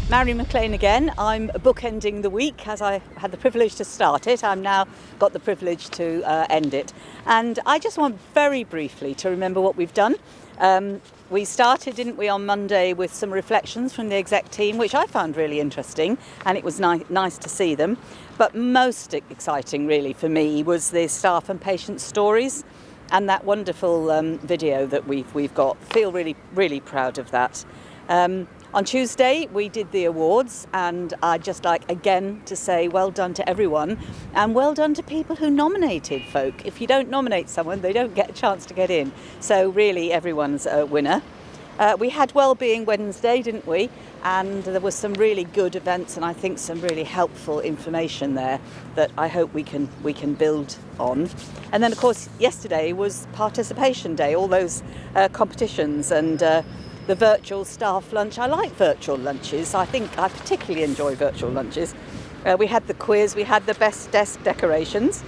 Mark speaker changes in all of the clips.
Speaker 1: Mary McLean again. I'm bookending the week as I had the privilege to start it. I've now got the privilege to end it. And I just want very briefly to remember what we've done. We started, didn't we, on Monday with some reflections from the exec team, which I found really interesting, and it was nice to see them. But most exciting, really, for me, was the staff and patient stories and that wonderful video that we've got. Feel really, really proud of that. On Tuesday, we did the awards, and I'd just like again to say well done to everyone, and well done to people who nominated folk. If you don't nominate someone, they don't get a chance to get in. So really, everyone's a winner. We had Wellbeing Wednesday, didn't we? And there was some really good events, and I think some really helpful information there that I hope we can build on. And then, of course, yesterday was Participation Day, all those competitions and the virtual staff lunch. I like virtual lunches. I think I particularly enjoy virtual lunches. We had the quiz, we had the best desk decorations,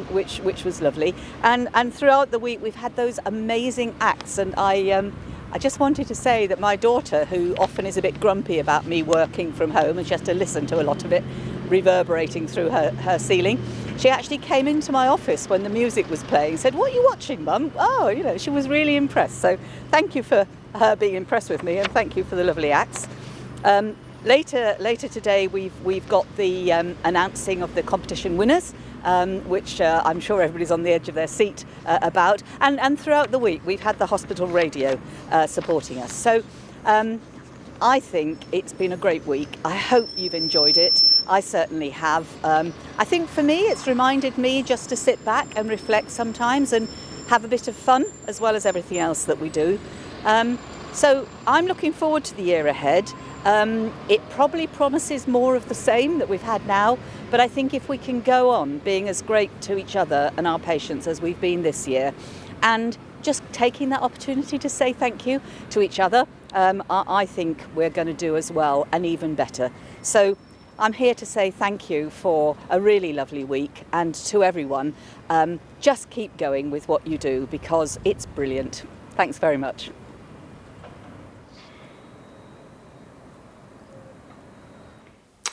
Speaker 1: which was lovely. And throughout the week we've had those amazing acts. And I just wanted to say that my daughter, who often is a bit grumpy about me working from home, and she has to listen to a lot of it reverberating through her ceiling, she actually came into my office when the music was playing, said, "What are you watching, Mum?" Oh, she was really impressed. So thank you for her being impressed with me, and thank you for the lovely acts. Later today we've got the announcing of the competition winners, which I'm sure everybody's on the edge of their seat about, and throughout the week we've had the hospital radio supporting us. So I think it's been a great week. I hope you've enjoyed it. I certainly have. I think for me it's reminded me just to sit back and reflect sometimes and have a bit of fun as well as everything else that we do. So I'm looking forward to the year ahead. It probably promises more of the same that we've had now, but I think if we can go on being as great to each other and our patients as we've been this year, and just taking that opportunity to say thank you to each other, I think we're going to do as well and even better. So I'm here to say thank you for a really lovely week, and to everyone, just keep going with what you do because it's brilliant. Thanks very much.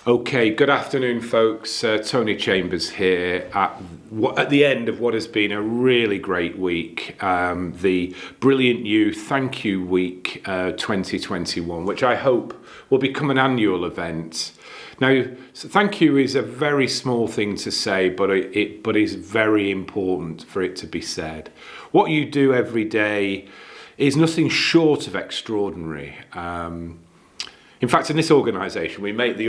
Speaker 2: Okay, good afternoon, folks. Tony Chambers here at the end of what has been a really great week, the Brilliant You Thank You Week 2021, which I hope will become an annual event. Now, thank you is a very small thing to say, but it is very important for it to be said. What you do every day is nothing short of extraordinary. In fact, in this organisation, we make the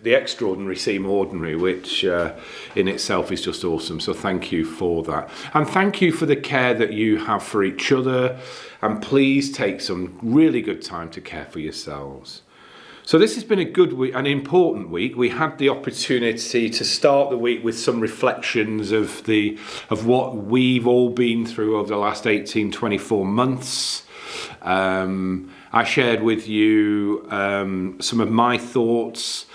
Speaker 2: extraordinary seem ordinary, which in itself is just awesome. So thank you for that. And thank you for the care that you have for each other. And please take some really good time to care for yourselves. So this has been a good week, an important week. We had the opportunity to start the week with some reflections of what we've all been through over the last 18, 24 months. I shared with you some of my thoughts.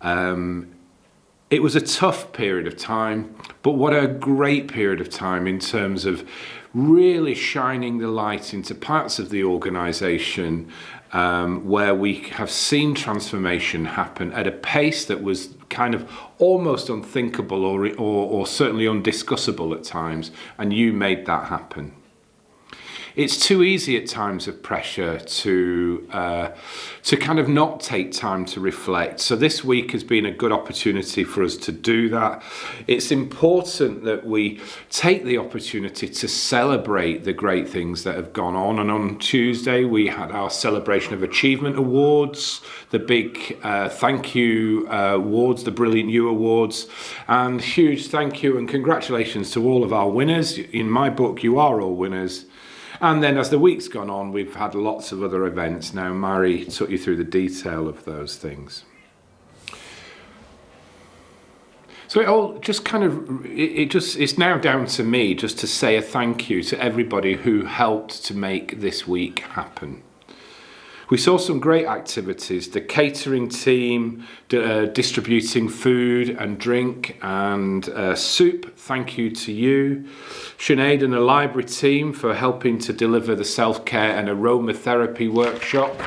Speaker 2: It was a tough period of time, but what a great period of time in terms of really shining the light into parts of the organisation where we have seen transformation happen at a pace that was kind of almost unthinkable or certainly undiscussable at times, and you made that happen. It's too easy at times of pressure to kind of not take time to reflect. So this week has been a good opportunity for us to do that. It's important that we take the opportunity to celebrate the great things that have gone on. And on Tuesday, we had our Celebration of Achievement Awards, the big thank you awards, the Brilliant You Awards. And huge thank you and congratulations to all of our winners. In my book, you are all winners. And then as the week's gone on, we've had lots of other events. Now, Mary took you through the detail of those things. So it all just kind of, it's now down to me just to say a thank you to everybody who helped to make this week happen. We saw some great activities, the catering team distributing food and drink and soup, thank you to you. Sinead and the library team for helping to deliver the self-care and aromatherapy workshop.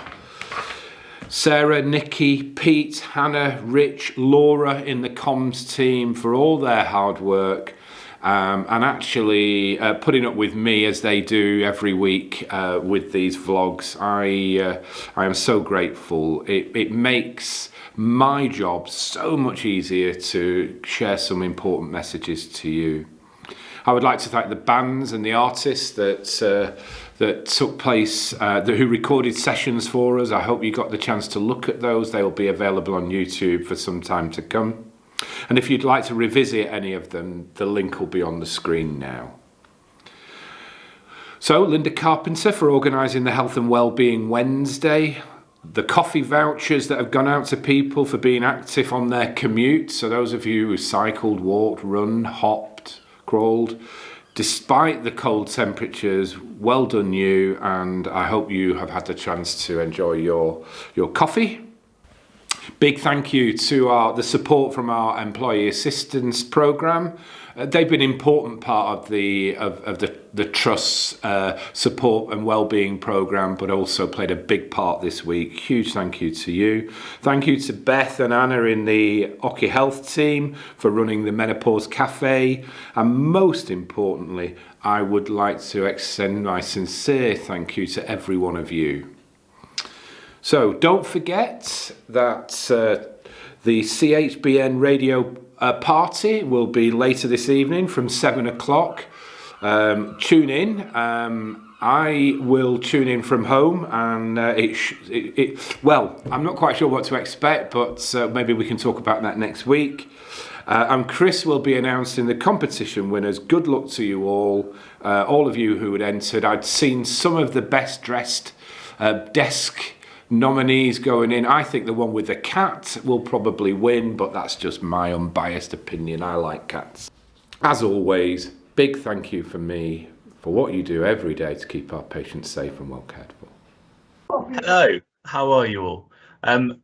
Speaker 2: Sarah, Nikki, Pete, Hannah, Rich, Laura in the comms team for all their hard work. And actually putting up with me as they do every week with these vlogs. I am so grateful. It makes my job so much easier to share some important messages to you. I would like to thank the bands and the artists that took place, who recorded sessions for us. I hope you got the chance to look at those. They will be available on YouTube for some time to come. And if you'd like to revisit any of them, the link will be on the screen now. So, Linda Carpenter for organising the Health and Wellbeing Wednesday. The coffee vouchers that have gone out to people for being active on their commute. So those of you who cycled, walked, run, hopped, crawled, despite the cold temperatures, well done you, and I hope you have had the chance to enjoy your coffee. Big thank you to the support from our employee assistance programme. They've been an important part of the Trust's support and wellbeing programme, but also played a big part this week. Huge thank you to you. Thank you to Beth and Anna in the Ocky Health team for running the Menopause Cafe. And most importantly, I would like to extend my sincere thank you to every one of you. So don't forget that the CHBN radio party will be later this evening from 7 o'clock. Tune in. I will tune in from home, and well, I'm not quite sure what to expect, but maybe we can talk about that next week. And Chris will be announcing the competition winners. Good luck to you all of you who had entered. I'd seen some of the best dressed desk nominees going in. I think the one with the cat will probably win, but that's just my unbiased opinion. I like cats. As always, big thank you from me for what you do every day to keep our patients safe and well cared for.
Speaker 3: Hello, how are you all?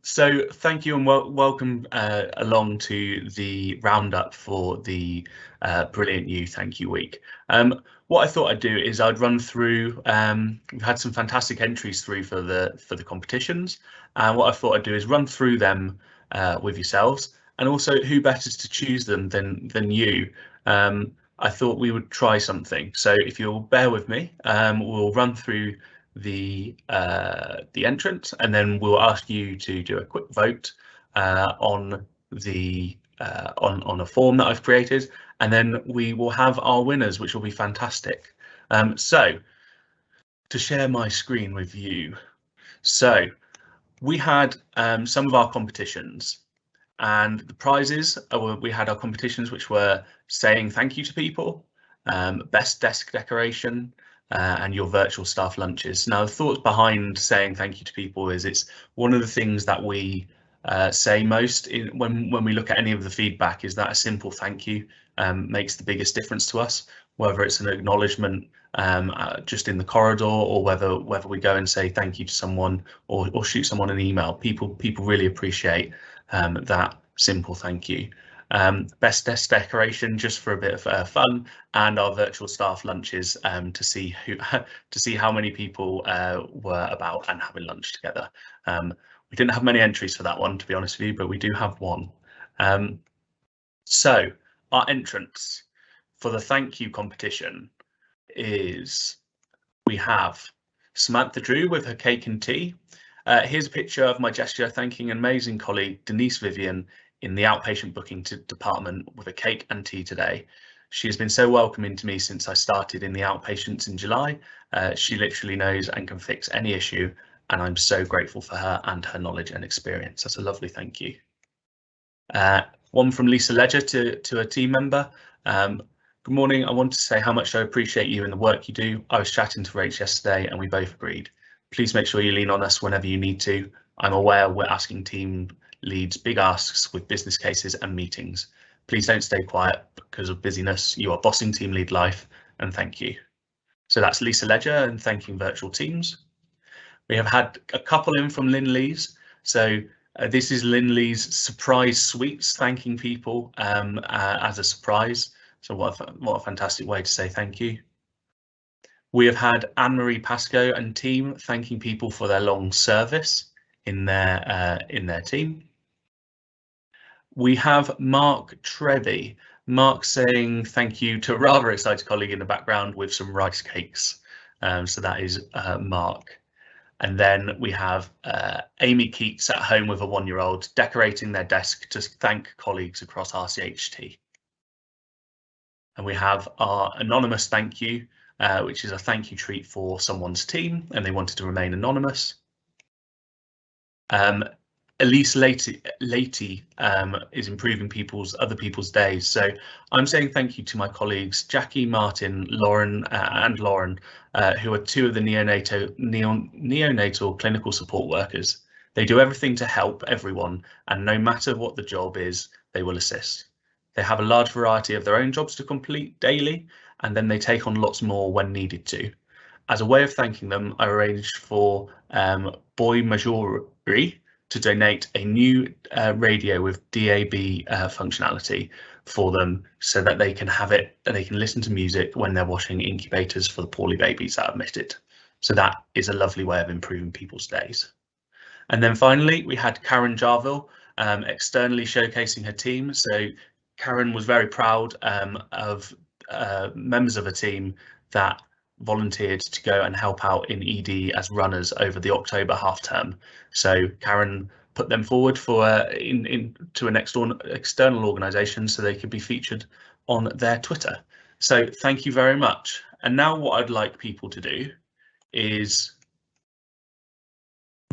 Speaker 3: So thank you and welcome along to the roundup for the Brilliant You Thank You Week. What I thought I'd do is I'd run through, we've had some fantastic entries through for the competitions, and what I thought I'd do is run through them with yourselves, and also who better to choose them than you. I thought we would try something, so if you'll bear with me, we'll run through the entrance, and then we'll ask you to do a quick vote on a form that I've created, and then we will have our winners, which will be fantastic. So to share my screen with you, so we had some of our competitions, and the prizes we had our competitions which were saying thank you to people, best desk decoration, and your virtual staff lunches. Now, the thoughts behind saying thank you to people is it's one of the things that we say most when we look at any of the feedback, is that a simple thank you makes the biggest difference to us, whether it's an acknowledgement just in the corridor, or whether we go and say thank you to someone, or shoot someone an email. People really appreciate that simple thank you. Best desk decoration, just for a bit of fun, and our virtual staff lunches to see how many people were about and having lunch together. We didn't have many entries for that one, to be honest with you, but we do have one. So our entrance for the thank you competition is, we have Samantha Drew with her cake and tea. Here's a picture of my gesture thanking an amazing colleague, Denise Vivian, in the outpatient booking department with a cake and tea today. She has been so welcoming to me since I started in the outpatients in July. She literally knows and can fix any issue, and I'm so grateful for her and her knowledge and experience. That's a lovely thank you. One from Lisa Ledger to a team member. Good morning. I want to say how much I appreciate you and the work you do. I was chatting to Rach yesterday and we both agreed. Please make sure you lean on us whenever you need to. I'm aware we're asking team leads big asks with business cases and meetings. Please don't stay quiet because of busyness. You are bossing team lead life, and thank you. So that's Lisa Ledger and thanking virtual teams. We have had a couple in from Lynn Lees. So this is Lynn Lee's surprise sweets, thanking people as a surprise. So what a fantastic way to say thank you. We have had Anne-Marie Pascoe and team thanking people for their long service. in their team. We have Mark Treby. Mark saying thank you to a rather excited colleague in the background with some rice cakes. So that is Mark. And then we have Amy Keats at home with a 1-year-old decorating their desk to thank colleagues across RCHT. And we have our anonymous thank you, which is a thank you treat for someone's team and they wanted to remain anonymous. Elise Lady is improving other people's days. So I'm saying thank you to my colleagues, Jackie, Martin, Lauren and Lauren, who are 2 of the neonatal clinical support workers. They do everything to help everyone, and no matter what the job is, they will assist. They have a large variety of their own jobs to complete daily, and then they take on lots more when needed to. As a way of thanking them, I arranged for Boy Majori to donate a new radio with DAB functionality for them so that they can have it and they can listen to music when they're washing incubators for the poorly babies that have missed it. So that is a lovely way of improving people's days. And then finally, we had Karen Jarville externally showcasing her team. So Karen was very proud of members of a team that volunteered to go and help out in ED as runners over the October half term. So Karen put them forward for to an external organisation so they could be featured on their Twitter. So thank you very much. And now what I'd like people to do is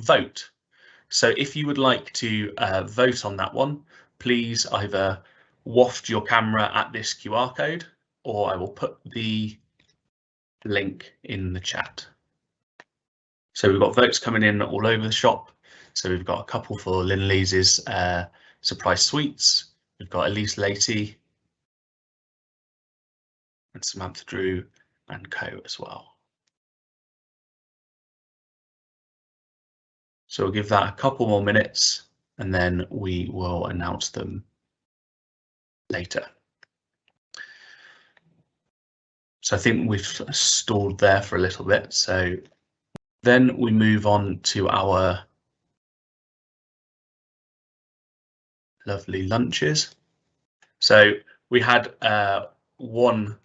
Speaker 3: vote. So if you would like to vote on that one, please either waft your camera at this QR code, or I will put the link in the chat. So we've got votes coming in all over the shop. So we've got a couple for Lynn Lees's surprise sweets. We've got Elise Lady and Samantha Drew and co as well. So we'll give that a couple more minutes and then we will announce them later. So I think we've stalled there for a little bit. So then we move on to our lovely lunches. So we had one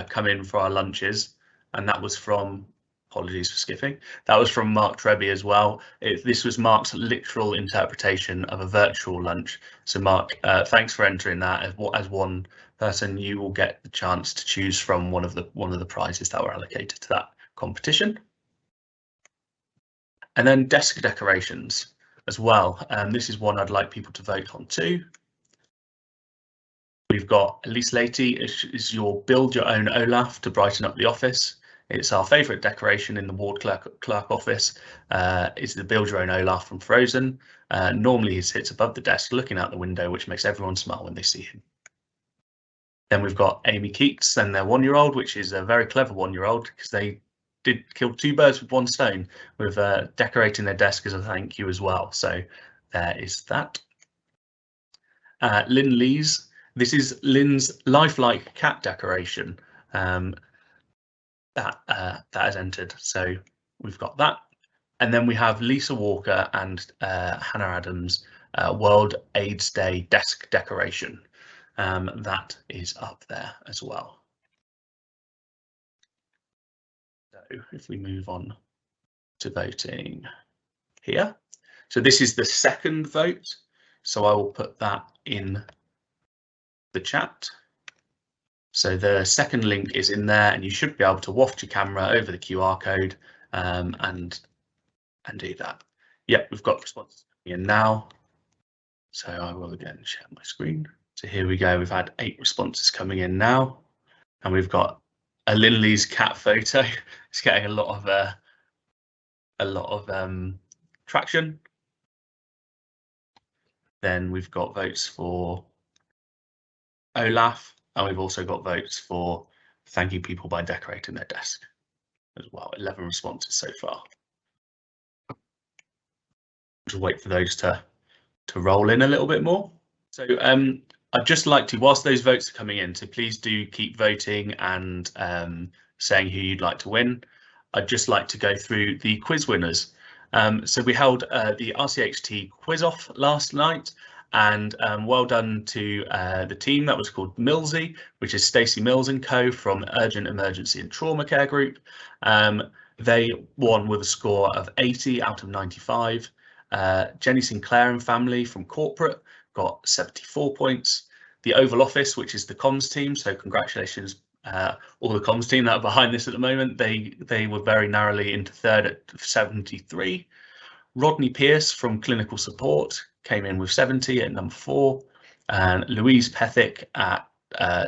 Speaker 3: come in for our lunches, and that was from, apologies for skipping, that was from Mark Treby as well. This was Mark's literal interpretation of a virtual lunch. So Mark, thanks for entering that as one person. You will get the chance to choose from one of the prizes that were allocated to that competition. And then desk decorations as well. This is one I'd like people to vote on too. We've got Elise Lady is your build your own Olaf to brighten up the office. It's our favourite decoration in the ward clerk office. It's the build your own Olaf from Frozen. Normally he sits above the desk looking out the window, which makes everyone smile when they see him. Then we've got Amy Keats and their 1-year-old, which is a very clever 1-year-old because they did kill 2 birds with 1 stone with decorating their desk as a thank you as well. So there is that. Lynn Lees. This is Lynn's lifelike cat decoration that has entered. So we've got that. And then we have Lisa Walker and Hannah Adams World AIDS Day desk decoration. That is up there as well. So if we move on to voting here. So this is the second vote. So I will put that in the chat. So the second link is in there and you should be able to waft your camera over the QR code and do that. Yep, we've got responses coming in now. So I will again share my screen. So here we go. We've had 8 responses coming in now, and we've got a Lynn Lee's cat photo. It's getting a lot of traction. Then we've got votes for Olaf, and we've also got votes for thanking people by decorating their desk as well. 11 responses so far. Just wait for those to roll in a little bit more. So I'd just like to, whilst those votes are coming in, so please do keep voting and saying who you'd like to win. I'd just like to go through the quiz winners. So we held the RCHT quiz off last night, and well done to the team that was called Millsy, which is Stacey Mills and Co from Urgent Emergency and Trauma Care Group. They won with a score of 80 out of 95. Jenny Sinclair and family from Corporate got 74 points. The Oval Office, which is the comms team, so congratulations all the comms team that are behind this at the moment. They were very narrowly into third at 73. Rodney Pierce from Clinical Support came in with 70 at number 4, and Louise Pethick at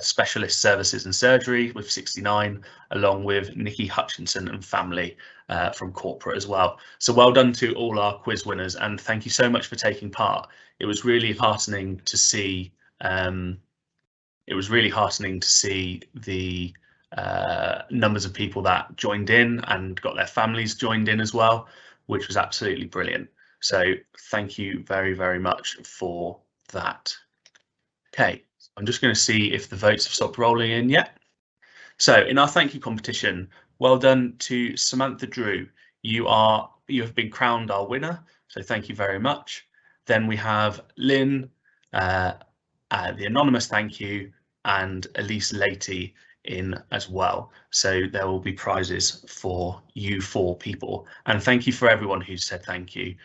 Speaker 3: Specialist Services and Surgery with 69, along with Nikki Hutchinson and family from Corporate as well. So well done to all our quiz winners, and thank you so much for taking part. It was really heartening to see. It was really heartening to see the numbers of people that joined in and got their families joined in as well, which was absolutely brilliant. So thank you very, very much for that. Okay, I'm just going to see if the votes have stopped rolling in yet. So in our thank you competition, well done to Samantha Drew. You have been crowned our winner, so thank you very much. Then we have Lynn, the anonymous thank you, and Elise Lady in as well. So there will be prizes for you 4 people, and thank you for everyone who said thank you.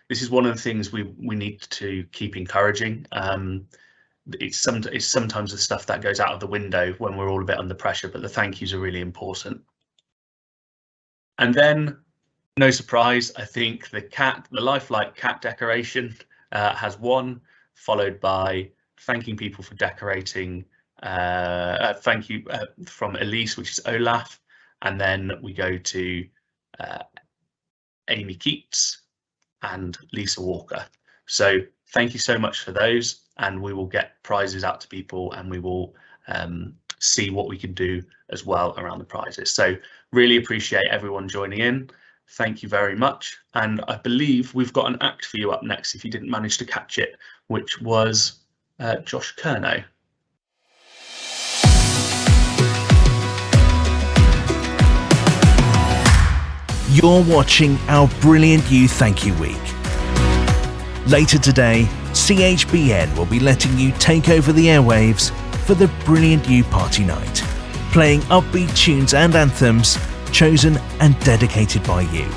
Speaker 3: This is one of the things we need to keep encouraging. It's sometimes the stuff that goes out of the window when we're all a bit under pressure, but the thank yous are really important. And then, no surprise, I think the lifelike cat decoration has won, followed by thanking people for decorating. Thank you from Elise, which is Olaf, and then we go to Amy Keats and Lisa Walker. So thank you so much for those, and we will get prizes out to people, and we will see what we can do as well around the prizes. So really appreciate everyone joining in. Thank you very much. And I believe we've got an act for you up next, if you didn't manage to catch it, which was Josh Curnow.
Speaker 4: You're watching our Brilliant You Thank You Week. Later today, CHBN will be letting you take over the airwaves for the Brilliant You Party Night, playing upbeat tunes and anthems chosen and dedicated by you.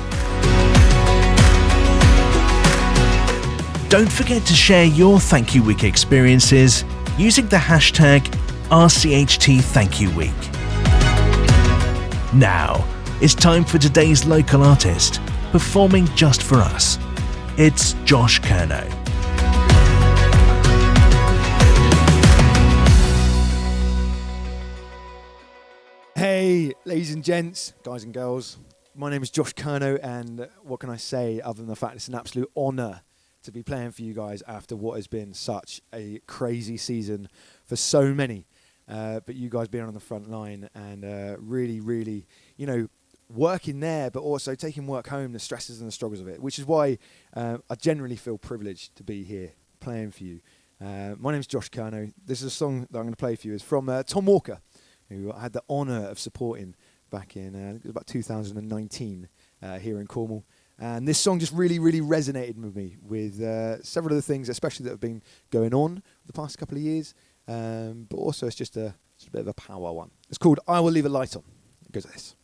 Speaker 4: Don't forget to share your Thank You Week experiences using the hashtag #RCHTThankYouWeek. Now, it's time for today's local artist performing just for us. It's Josh Curnow.
Speaker 5: Hey, ladies and gents, guys and girls. My name is Josh Curnow, and what can I say other than the fact it's an absolute honour to be playing for you guys after what has been such a crazy season for so many. But you guys being on the front line and really, really, working there, but also taking work home, the stresses and the struggles of it, which is why I generally feel privileged to be here playing for you. My name's Josh Curnow. This is a song that I'm going to play for you. It's from Tom Walker, who I had the honour of supporting back in about 2019 here in Cornwall. And this song just really, really resonated with me with several of the things, especially that have been going on the past couple of years. But also it's just a bit of a power one. It's called I Will Leave a Light On. It goes like this.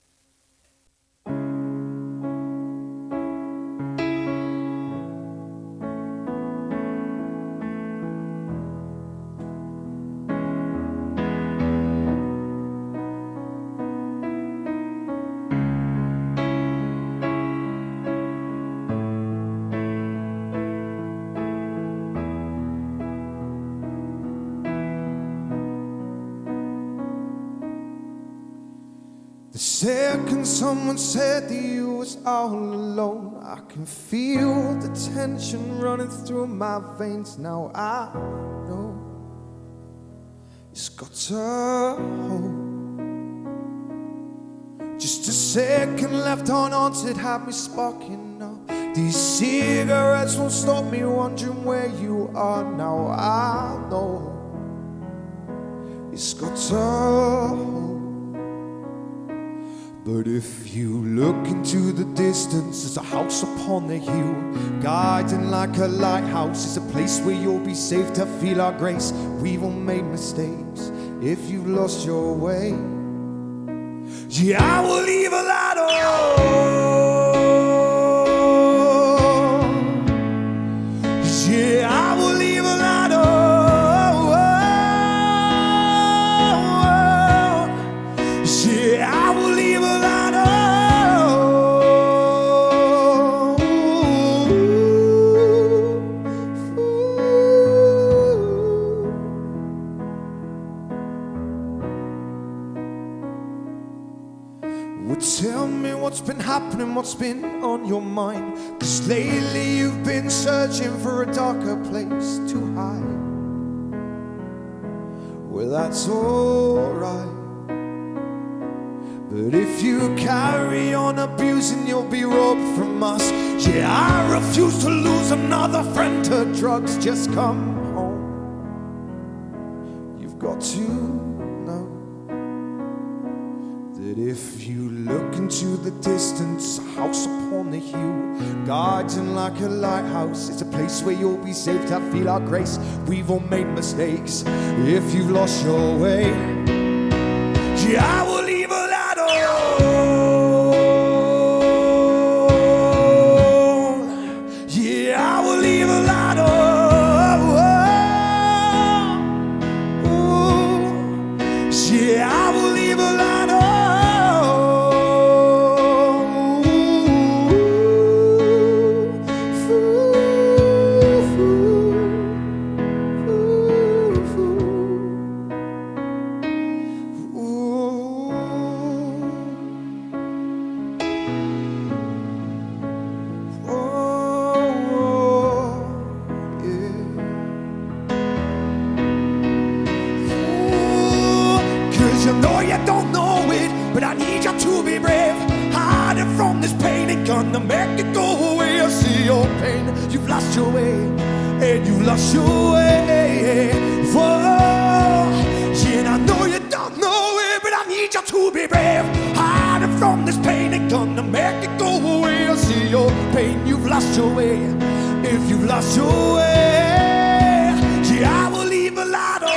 Speaker 5: The second someone said that you was all alone, I can feel the tension running through my veins. Now I know it's got to hold. Just a second left unhaunted had me sparking up. These cigarettes won't stop me wondering where you are. Now I know it's got to hold. But if you look into the distance, there's a house upon the hill, guiding like a lighthouse. It's a place where you'll be safe to feel our grace. We've all made mistakes if you've lost your way. Yeah, I will leave a light on. Yeah, I will leave a light on. Yeah, I will leave a light on. Well, tell me what's been happening, what's been on your mind. 'Cause lately you've been searching for a darker place to hide. Well, that's alright. But if you carry on abusing, you'll be robbed from us. Yeah, I refuse to lose another friend to drugs. Just come home. You've got to know that if you look into the distance, a house upon the hill, guarding like a lighthouse. It's a place where you'll be safe to feel our grace. We've all made mistakes if you've lost your way. Yeah, I will leave a light on. Yeah, I will leave a light on. Yeah, I will leave a light on. You know you don't know it, but I need you to be brave. Hiding from this pain ain't gonna make it go away. I see your pain, you've lost your way, and you lost your way. Whoa. Yeah, and I know you don't know it, but I need you to be brave. Hiding from this pain ain't gonna make it go away. I see your pain, you've lost your way. If you've lost your way, yeah, I will leave a light on.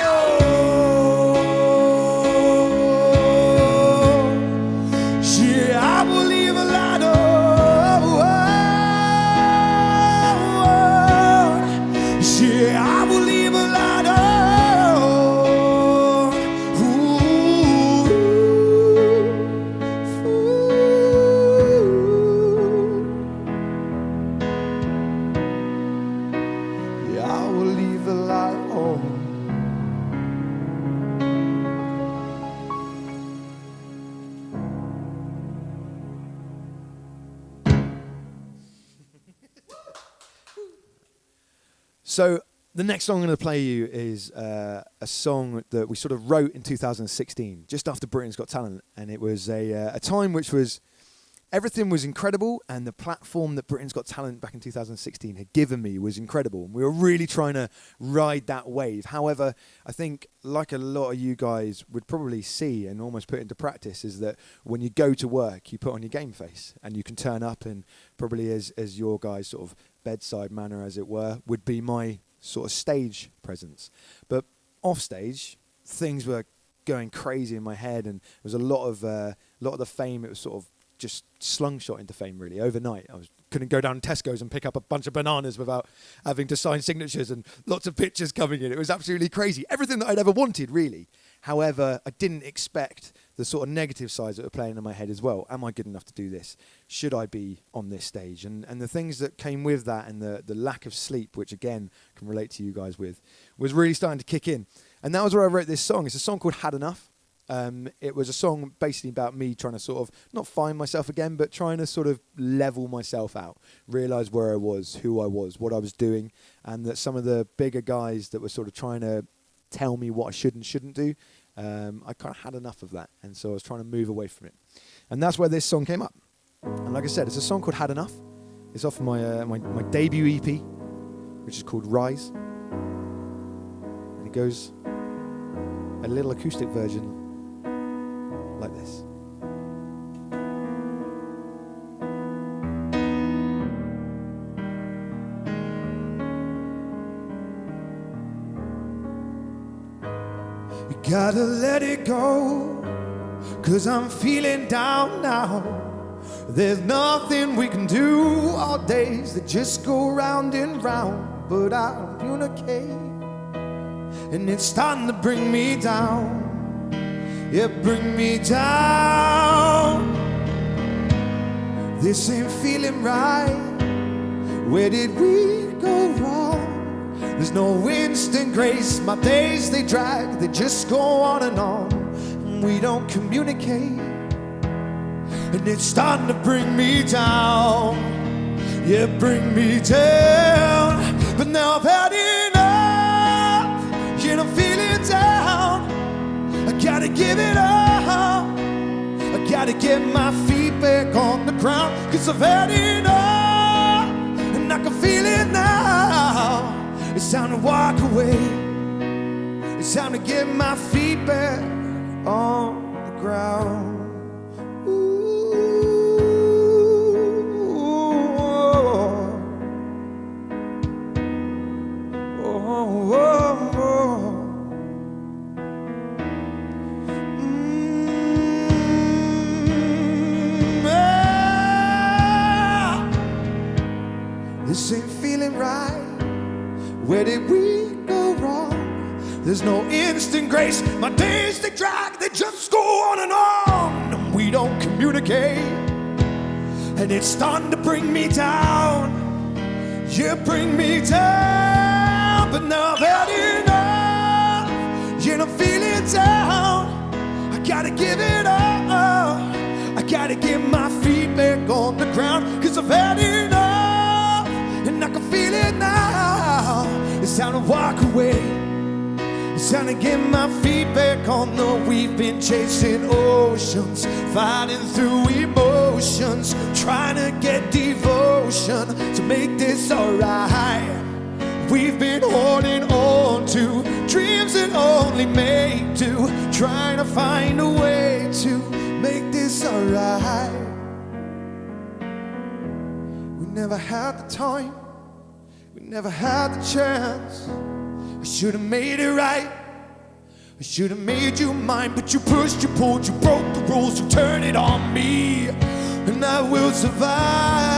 Speaker 5: So the next song I'm going to play you is a song that we sort of wrote in 2016, just after Britain's Got Talent, and it was a time which was, everything was incredible, and the platform that Britain's Got Talent back in 2016 had given me was incredible, and we were really trying to ride that wave. However, I think, like a lot of you guys would probably see and almost put into practice, is that when you go to work, you put on your game face, and you can turn up, and probably as your guys' sort of bedside manner, as it were, would be my sort of stage presence. But off stage, things were going crazy in my head, and there was a lot of the fame. It was sort of just slungshot into fame, really, overnight. Couldn't go down to Tesco's and pick up a bunch of bananas without having to sign signatures, and lots of pictures coming in. It was absolutely crazy. Everything that I'd ever wanted, really. However, I didn't expect the sort of negative sides that were playing in my head as well. Am I good enough to do this? Should I be on this stage? And the things that came with that, and the lack of sleep, which again can relate to you guys with, was really starting to kick in. And that was where I wrote this song. It's a song called Had Enough. It was a song basically about me trying to sort of not find myself again, but trying to sort of level myself out, realize where I was, who I was, what I was doing, and that some of the bigger guys that were sort of trying to tell me what I should and shouldn't do, I kind of had enough of that, and so I was trying to move away from it. And that's where this song came up. And like I said, it's a song called Had Enough. It's off my my debut EP, which is called Rise. And it goes a little acoustic version like this. Gotta let it go, 'cause I'm feeling down now. There's nothing we can do, all days that just go round and round. But I'll communicate, and it's starting to bring me down. Yeah, bring me down. This ain't feeling right. Where did we go wrong? There's no instant grace. My days, they drag, they just go on and on. We don't communicate, and it's starting to bring me down. Yeah, bring me down. But now I've had enough, and I'm feeling down. I gotta give it up. I gotta get my feet back on the ground, 'cause I've had enough, and I can feel it now. It's time to walk away. It's time to get my feet back on the ground. This ain't feeling right. Where did we go wrong? There's no instant grace. My days, they drag, they just go on and on. And we don't communicate, and it's starting to bring me down. Yeah, bring me down. But now I've had enough, and I'm feeling down. I gotta give it up. I gotta get my feet back on the ground, 'cause I've had enough, and I can feel it now. It's time to walk away. It's time to get my feet back on the. We've been chasing oceans, fighting through emotions, trying to get devotion to make this alright. We've been holding on to dreams that only make do, trying to find a way to make this alright. We never had the time, we never had the chance. I should have made it right, I should have made you mine. But you pushed, you pulled, you broke the rules, you turned it on me, and I will survive.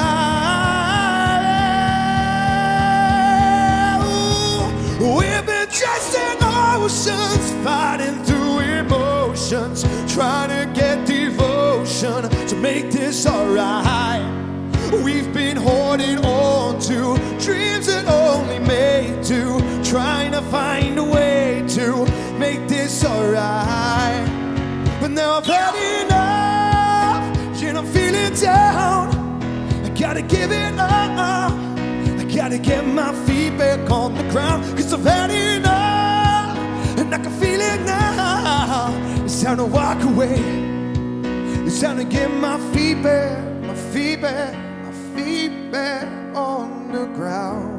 Speaker 5: We've been chasing oceans, fighting through emotions, trying to get devotion to make this alright. We've been holding on to dreams that only make do, trying to find a way to make this alright. But now I've had enough, and I'm feeling down. I gotta give it up. I gotta get my feet back on the ground, 'cause I've had enough, and I can feel it now. It's time to walk away. It's time to get my feet back, my feet back, my feet back on the ground.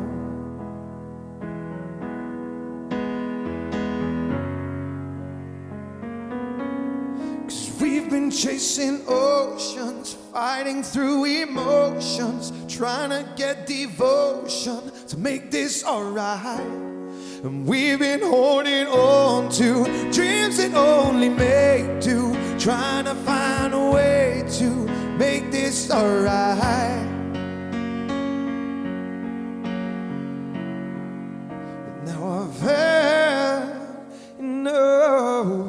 Speaker 5: We've been chasing oceans, fighting through emotions, trying to get devotion to make this alright. And we've been holding on to dreams that only make do, trying to find a way to make this alright. But now I've had enough.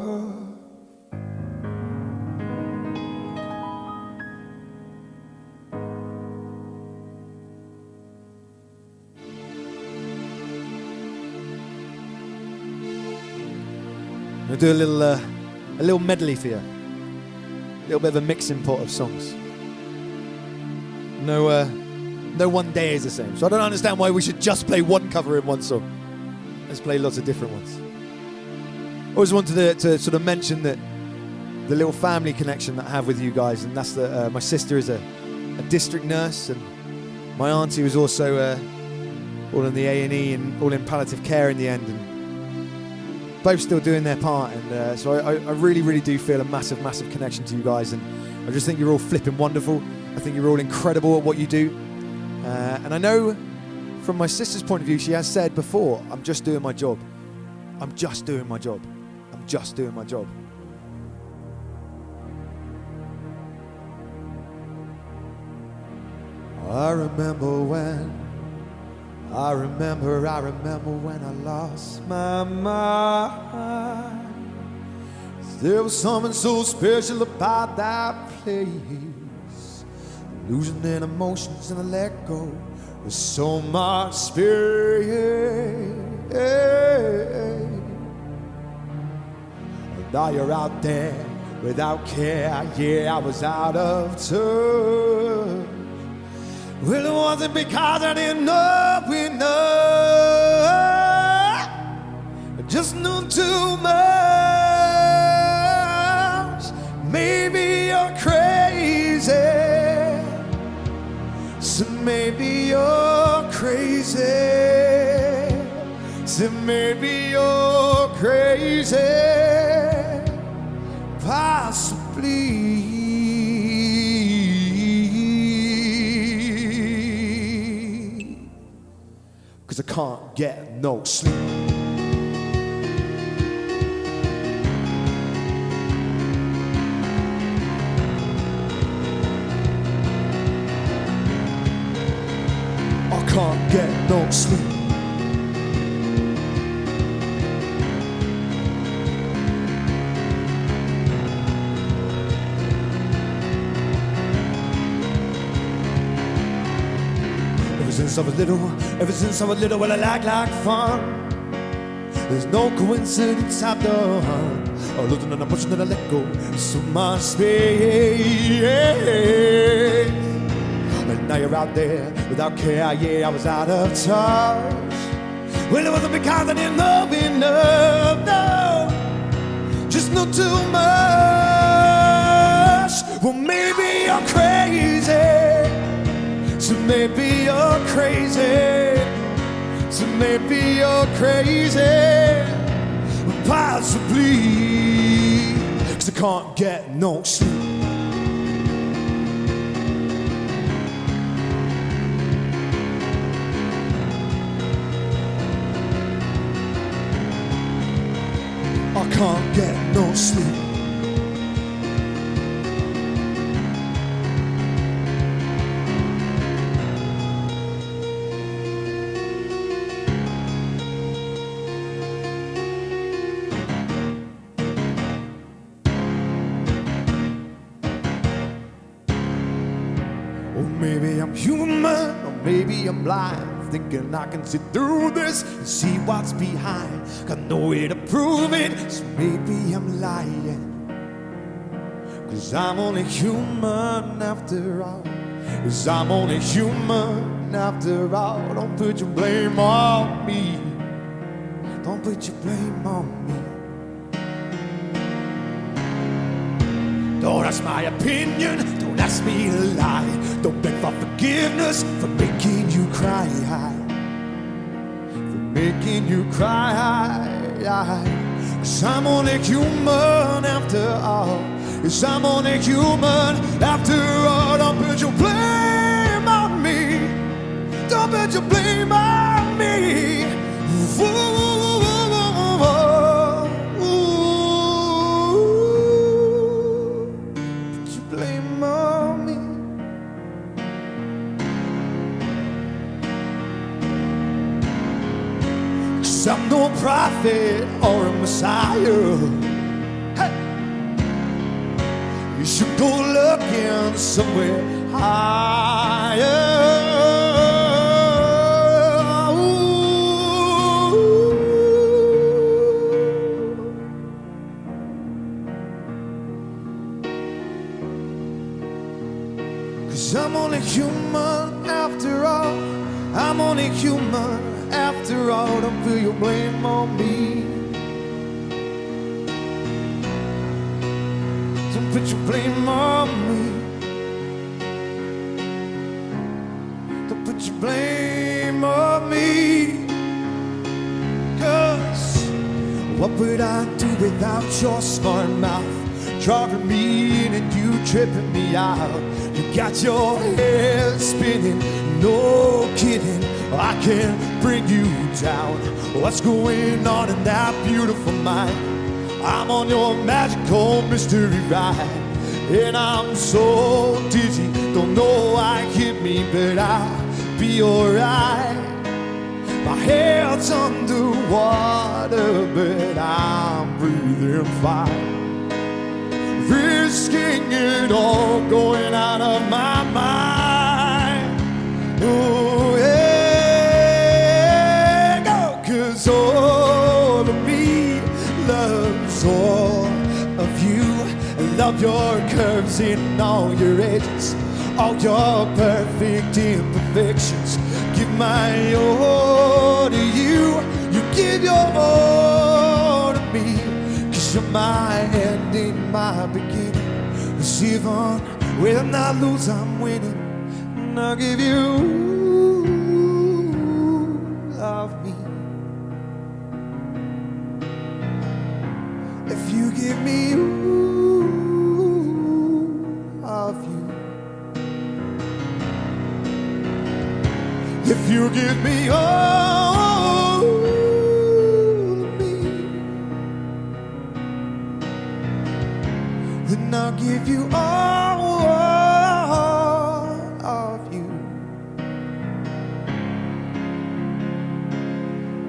Speaker 5: I'll do a little medley for you. A little bit of a mixing pot of songs. No one day is the same. So I don't understand why we should just play one cover in one song. Let's play lots of different ones. I always wanted to sort of mention that the little family connection that I have with you guys, and that's that my sister is a district nurse, and my auntie was also all in the A&E and all in palliative care in the end, and both still doing their part, and so I really, really do feel a massive, massive connection to you guys, and I just think you're all flipping wonderful. I think you're all incredible at what you do, and I know from my sister's point of view, she has said before, I'm just doing my job. I'm just doing my job. I'm just doing my job. I remember when I lost my mind. There was something so special about that place. Losing in emotions and I let go with so much space. And now you're out there without care. Yeah, I was out of touch. Well, it wasn't because I didn't know enough. I just knew too much. Maybe you're crazy. So maybe you're crazy. So maybe you're crazy. Possibly. 'Cause I can't get no sleep. I can't get no sleep. Ever since I was little, well, I like fun. There's no coincidence I've done. Oh, losing and I'm pushing and I let go. So much space. And now you're out there without care. Yeah, I was out of touch. Well, it wasn't because I didn't know enough. No, just know too much. Well, maybe you're crazy. So maybe you're crazy. So maybe you're crazy. Possibly. 'Cause I can't get no sleep. I can't get no sleep. Maybe I'm human, or maybe I'm blind, thinking I can see through this and see what's behind. Got no way to prove it, so maybe I'm lying. 'Cause I'm only human after all. 'Cause I'm only human after all. Don't put your blame on me. Don't put your blame on me. Don't ask my opinion, don't ask me to lie. Don't beg for forgiveness for making you cry. For making you cry. 'Cause I'm only human after all. 'Cause I'm only human after all. Don't put your blame on me. Don't put your blame on me. Ooh. I'm no prophet or a messiah. Hey. You should go looking somewhere higher. Ooh. 'Cause I'm only human after all. I'm only human. After all, don't put your blame on me. Don't put your blame on me. Don't put your blame on me. 'Cause what would I do without your smart mouth? Drawing me in and you tripping me out. You got your head spinning, no kidding. I can't bring you down. What's going on in that beautiful mind? I'm on your magical mystery ride, and I'm so dizzy, don't know why it hit me, but I'll be alright. My head's underwater, but I'm breathing fine. Risking it all, going out of my mind. Oh yeah, go, 'cause all of me loves all of you. I love your curves in all your edges, all your perfect imperfections. Give my all to you, you give your all to me, 'cause you're my ending, my beginning. 'Cause even when I lose, I'm winning, and I'll give you of me. If you give me of you, if you give me all of me, then I'll give you all of you.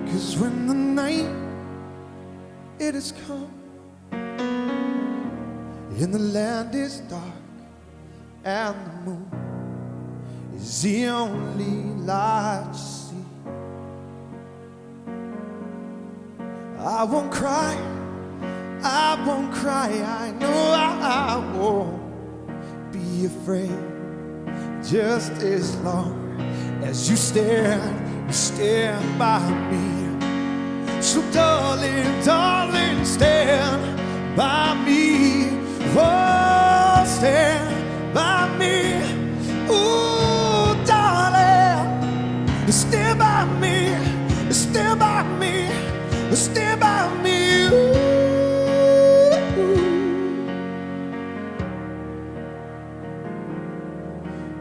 Speaker 5: 'Cause when the night it has come and the land is dark and the moon is the only light you see, I won't cry, I won't cry, I know I won't be afraid, just as long as you stand by me. So darling, darling, stand by me, oh, stand by me, ooh, darling, stand by me, stand by me, stand by me, ooh.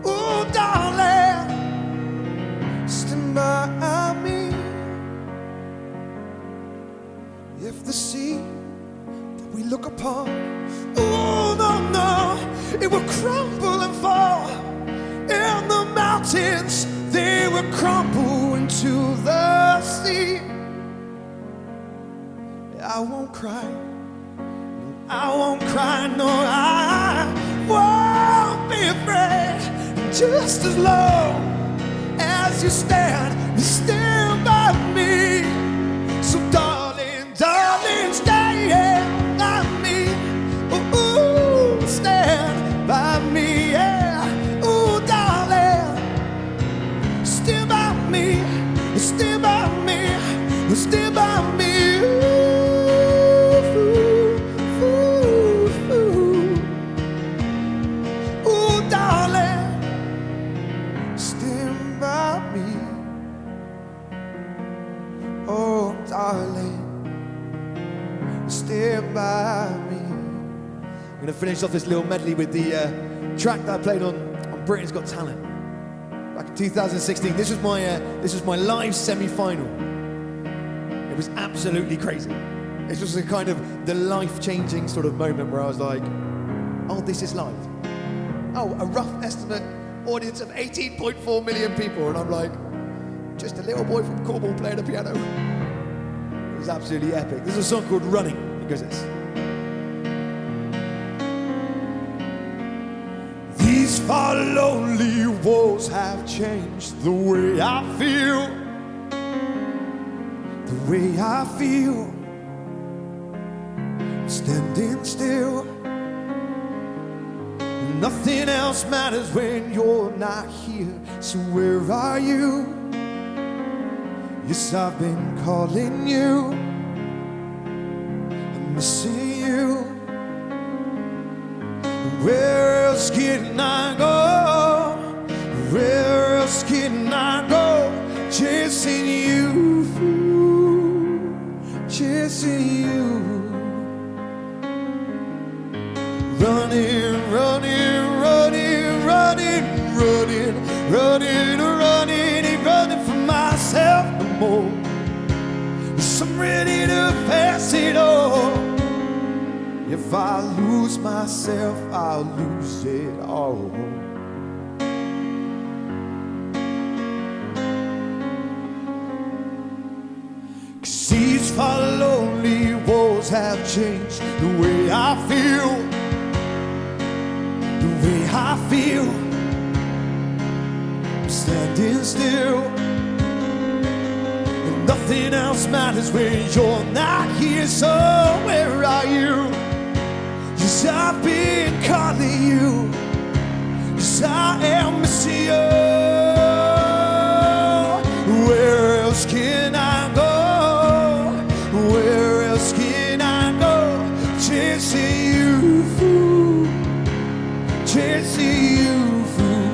Speaker 5: Ooh, darling, stand by me. If the sea that we look upon, oh no, no, it will crumble and fall, and the mountains, they will crumble into the sea. I won't cry, I won't cry, no, I won't be afraid, just as long as you stand by me. So darling, darling, stand by me, ooh, stand by me, yeah, ooh, darling, stand by me, stand by me, stand by me, ooh, ooh, ooh, ooh, darling, stand by me, oh, darling, stand by me. I'm going to finish off this little medley with the track that I played on Britain's Got Talent back in 2016. This was my live semi-final. It was absolutely crazy. This was a kind of the life-changing sort of moment where I was like, oh, this is live. Oh, a rough estimate audience of 18.4 million people, and I'm like, just a little boy from Cornwall playing the piano. It was absolutely epic. There's a song called Running. It goes this. These far lonely walls have changed the way I feel. The way I feel. Standing still. Nothing else matters when you're not here. So where are you? Yes, I've been calling you. I'm missing you. Where else can I go? Where else can I go? Chasing you, chasing you. Running, running, running, running, running, running, running, ain't running for myself no more. 'Cause I'm ready to pass it all. If I lose myself, I'll lose it all. Cause these far lonely walls have changed the way I feel. The way I feel. I'm standing still. And nothing else matters when you're not here. So where are you? Yes, I've been calling you. Yes, I am missing you. Where else can I go? Where else can I go? Chasing you through, chasing you through.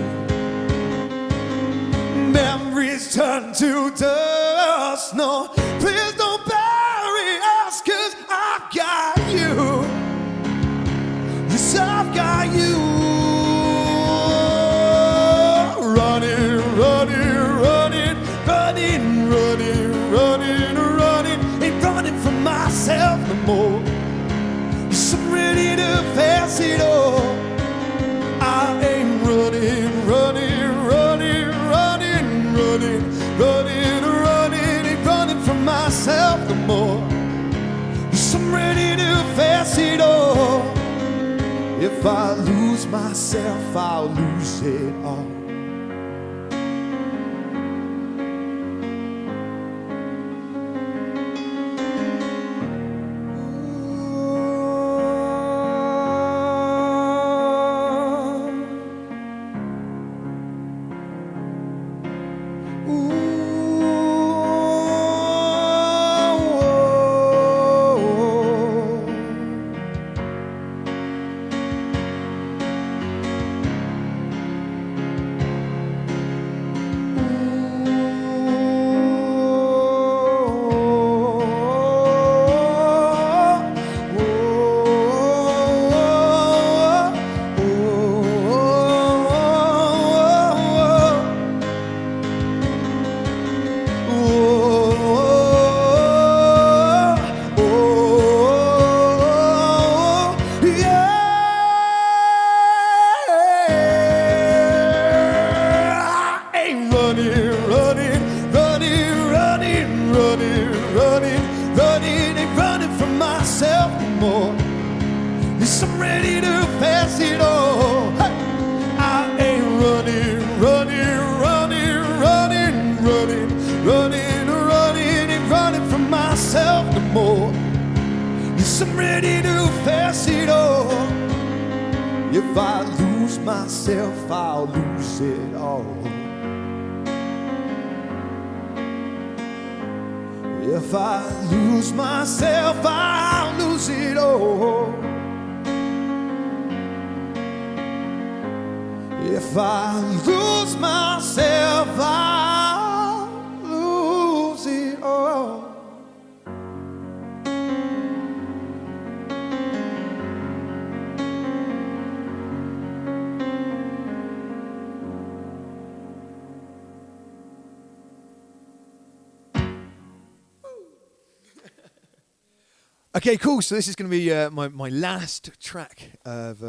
Speaker 5: Memories turn to dust. No, please don't bury us, 'cause I've got you. Yes, I've got you. Running, running, running, running, running, running, running. Ain't running from myself no more. Yes, I'm ready to pass it all. I ain't running, running, running, running, running, running, running. Ain't running from myself no more. Yes, I'm ready to pass it all. If I lose myself, I'll lose it all. If I lose myself, I'll lose it all. If I lose myself, I'll lose it all. If I lose myself, I'll lose it all. Okay, cool. So this is going to be my last track of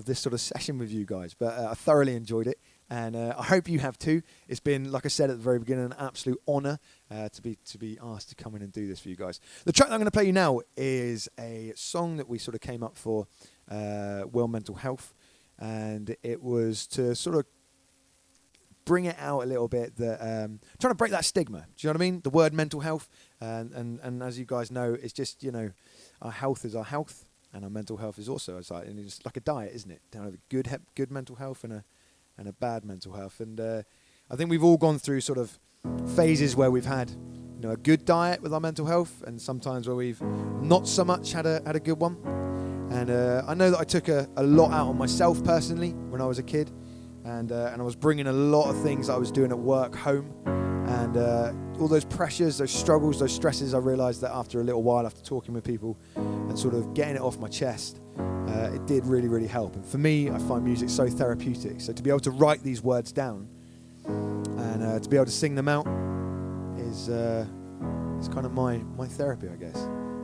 Speaker 5: this sort of session with you guys. But I thoroughly enjoyed it, and I hope you have too. It's been, like I said at the very beginning, an absolute honour to be asked to come in and do this for you guys. The track that I'm going to play you now is a song that we sort of came up for World Mental Health, and it was to sort of bring it out a little bit, that trying to break that stigma. Do you know what I mean? The word mental health, and as you guys know, it's just, you know, our health is our health, and our mental health is also, and it's like a diet, isn't it? To have a good mental health and a bad mental health. And I think we've all gone through sort of phases where we've had, you know, a good diet with our mental health, and sometimes where we've not so much had a good one. And I know that I took a lot out on myself personally when I was a kid. And I was bringing a lot of things I was doing at work home, and all those pressures, those struggles, those stresses. I realised that after a little while, after talking with people and sort of getting it off my chest, it did really, really help. And for me, I find music so therapeutic. So to be able to write these words down and to be able to sing them out is kind of my therapy, I guess.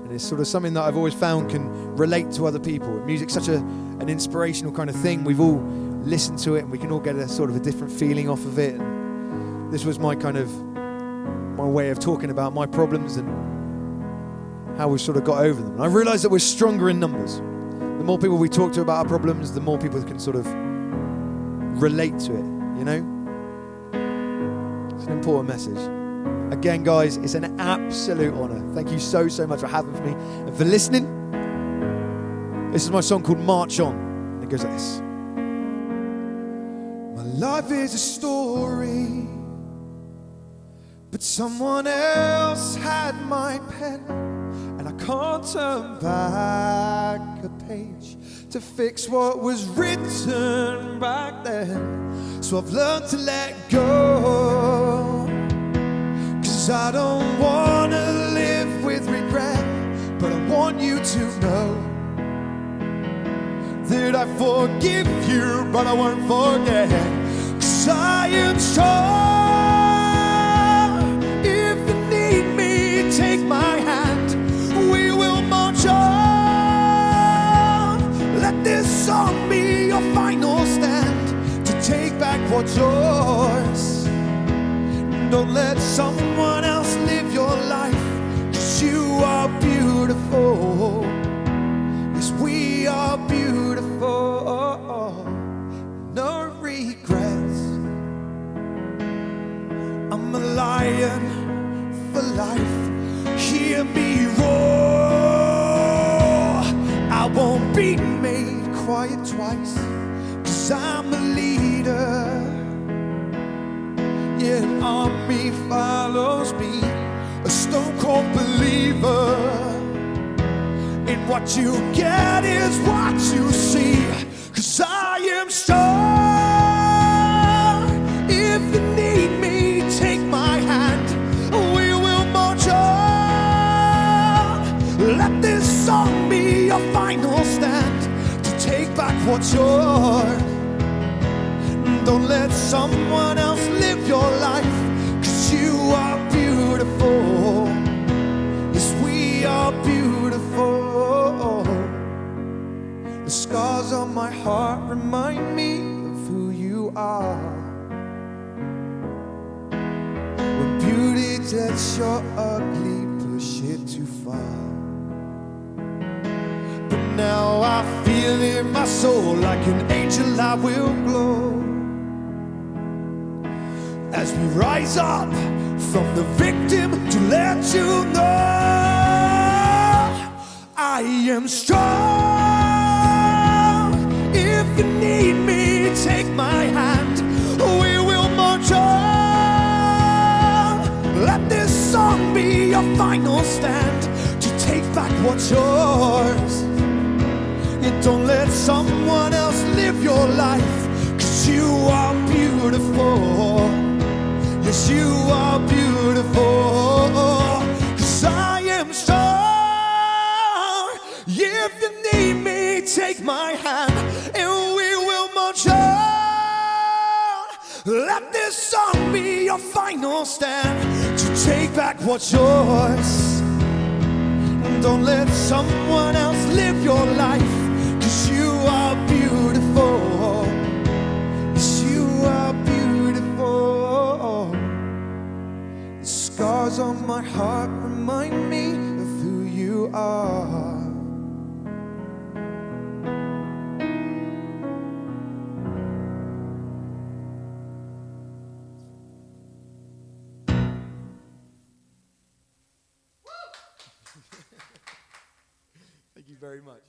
Speaker 5: And it's sort of something that I've always found can relate to other people. Music's such an inspirational kind of thing. We've all listened to it and we can all get a sort of a different feeling off of it. And this was my way of talking about my problems and how we sort of got over them. And I realised that we're stronger in numbers. The more people we talk to about our problems, the more people can sort of relate to it, you know? It's an important message. Again, guys, it's an absolute honour. Thank you so, so much for having me and for listening. This is my song called March On. And it goes like this. My life is a story, but someone else had my pen, and I can't turn back a page to fix what was written back then. So I've learned to let go, 'cause I don't want to live with regret, but I want you to know that I forgive you, but I won't forget. 'Cause I am strong. If you need me, take my hand. We will march on. Let this song be your final stand to take back what's yours. Don't let someone else live your life, 'cause you are beautiful. Yes, we are beautiful. No regrets. I'm a lion for life. Hear me roar. I won't be made quiet twice, 'cause I'm a leader. Yeah, an army follows me, a stone-cold believer. And what you get is what you see, 'cause I am strong. If you need me, take my hand. We will march on. Let this song be your final stand to take back what's yours. Don't let someone else live your life, 'cause you are beautiful. Yes, we are beautiful. The scars on my heart remind me of who you are. When beauty lets your ugly push it too far. But now I feel in my soul like an angel I will glow, as we rise up from the victim to let you know I am strong. If you need me, take my hand. We will march on. Let this song be your final stand to take back what's yours. And don't let someone else live your life, 'cause you are beautiful. Yes, you are beautiful. 'Cause I am strong. If you need me, take my hand, and we will march on. Let this song be your final stand to take back what's yours. Don't let someone else live your life, 'cause you are beautiful. Yes, you are beautiful. The scars on my heart remind me of who you are. Thank you very much.